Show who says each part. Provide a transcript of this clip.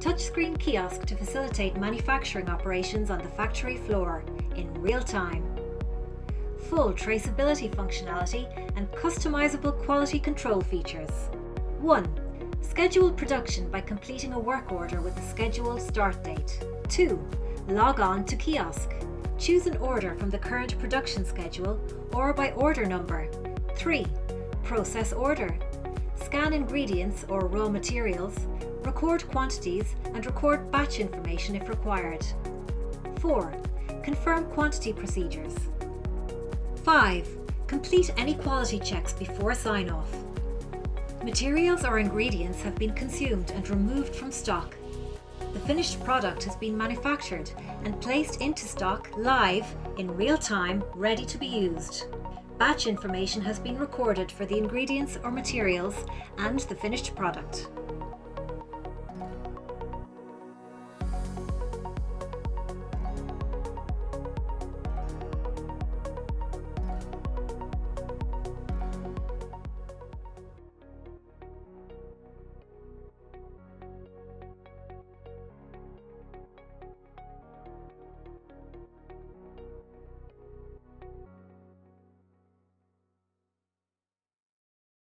Speaker 1: Touchscreen kiosk to facilitate manufacturing operations on the factory floor in real time. Full traceability functionality and customizable quality control features. 1. Schedule production by completing a work order with a scheduled start date. 2. Log on to Kiosk. Choose an order from the current production schedule or by order number. 3. Process order. Scan ingredients or raw materials, record quantities and record batch information if required. 4. Confirm quantity procedures. 5. Complete any quality checks before sign-off. Materials or ingredients have been consumed and removed from stock. The finished product has been manufactured and placed into stock live in real time, ready to be used. Batch information has been recorded for the ingredients or materials and the finished product.